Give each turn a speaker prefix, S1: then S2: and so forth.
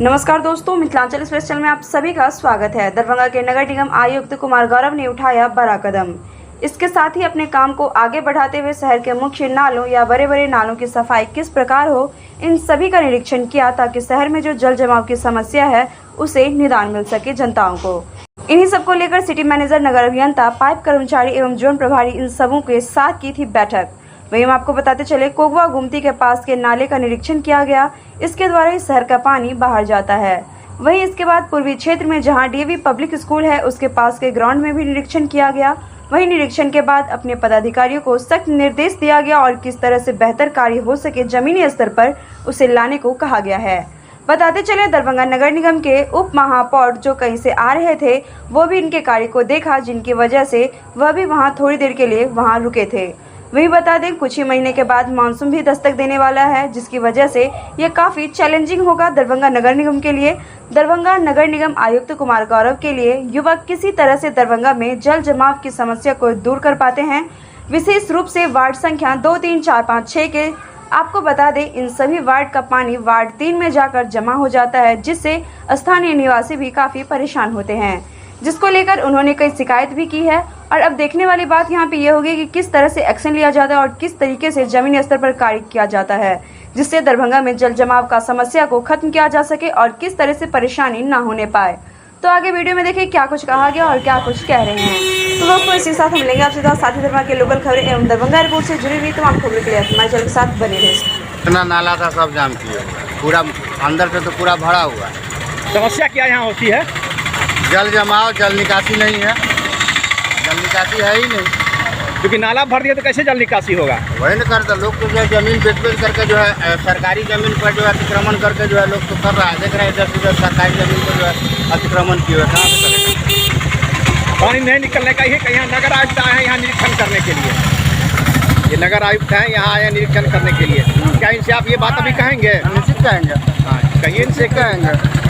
S1: नमस्कार दोस्तों, Mithilanchal express channel में आप सभी का स्वागत है। दरभंगा के नगर निगम आयुक्त कुमार गौरव ने उठाया बड़ा कदम। इसके साथ ही अपने काम को आगे बढ़ाते हुए शहर के मुख्य नालों या बड़े बड़े नालों की सफाई किस प्रकार हो, इन सभी का निरीक्षण किया ताकि शहर में जो जल जमाव की समस्या है उसे निदान मिल सके जनताओं को। इन्हीं सबको लेकर सिटी मैनेजर, नगर अभियंता, पाइप कर्मचारी एवं जोन प्रभारी इन सबों के साथ की थी बैठक। वहीं हम आपको बताते चले, कोगवा गुमती के पास के नाले का निरीक्षण किया गया। इसके द्वारा ही शहर का पानी बाहर जाता है। वहीं इसके बाद पूर्वी क्षेत्र में जहां डीएवी पब्लिक स्कूल है उसके पास के ग्राउंड में भी निरीक्षण किया गया। वहीं निरीक्षण के बाद अपने पदाधिकारियों को सख्त निर्देश दिया गया और किस तरह से बेहतर कार्य हो सके जमीनी स्तर पर उसे लाने को कहा गया है। बताते चले, दरभंगा नगर निगम के उप महापौर जो कहीं से आ रहे थे वो भी इनके कार्य को देखा, जिनकी वजह से वह भी वहां थोड़ी देर के लिए वहां रुके थे। वही बता दें, कुछ ही महीने के बाद मानसून भी दस्तक देने वाला है, जिसकी वजह से ये काफी चैलेंजिंग होगा दरभंगा नगर निगम के लिए। दरभंगा नगर निगम आयुक्त कुमार गौरव के लिए युवक किसी तरह से दरभंगा में जल जमाव की समस्या को दूर कर पाते हैं। विशेष रूप से वार्ड संख्या 2, 3, 4, 5, 6 के आपको बता दें, इन सभी वार्ड का पानी वार्ड 3 में जाकर जमा हो जाता है, जिससे स्थानीय निवासी भी काफी परेशान होते हैं, जिसको लेकर उन्होंने कई शिकायत भी की है। और अब देखने वाली बात यहाँ पे ये होगी कि किस तरह से एक्शन लिया जाता है और किस तरीके से जमीनी स्तर पर कार्य किया जाता है, जिससे दरभंगा में जल जमाव का समस्या को खत्म किया जा सके और किस तरह से परेशानी ना होने पाए। तो आगे वीडियो में देखिए क्या कुछ कहा गया और क्या कुछ कह रहे हैं। तो दोस्तों, इसी के साथ हम लेंगे आपसे साथ ही दरभंगा के लोकल खबरें एवं दरभंगा रिपोर्ट से जुड़ी हुई तमाम खबरों के लिए हमारे चैनल के साथ बने रहे।
S2: इतना नाला था, सब जाम किया, पूरा अंदर से तो पूरा भरा हुआ है।
S3: समस्या क्या यहाँ होती है?
S2: जल जमाव, जल निकासी नहीं है, जल निकासी है ही नहीं।
S3: क्योंकि नाला भर दिया तो कैसे जल निकासी होगा?
S2: वही न करता, लोग तो जो है जमीन बेच करके जो है सरकारी जमीन पर जो है अतिक्रमण करके जो है लोग तो कर रहा है। देख रहे हैं इधर से उधर सरकारी जमीन पर जो है अतिक्रमण किए हुए, कहाँ से करेगा?
S3: पानी नहीं निकलने का ही कहीं यहाँ नगर आयुक्त आए हैं यहाँ निरीक्षण करने के लिए। ये नगर आयुक्त हैं, यहाँ आए निरीक्षण करने के लिए। क्या इनसे आप ये बात अभी कहेंगे?
S2: निश्चित कहेंगे,
S3: हाँ, कहिए इनसे।
S2: कहेंगे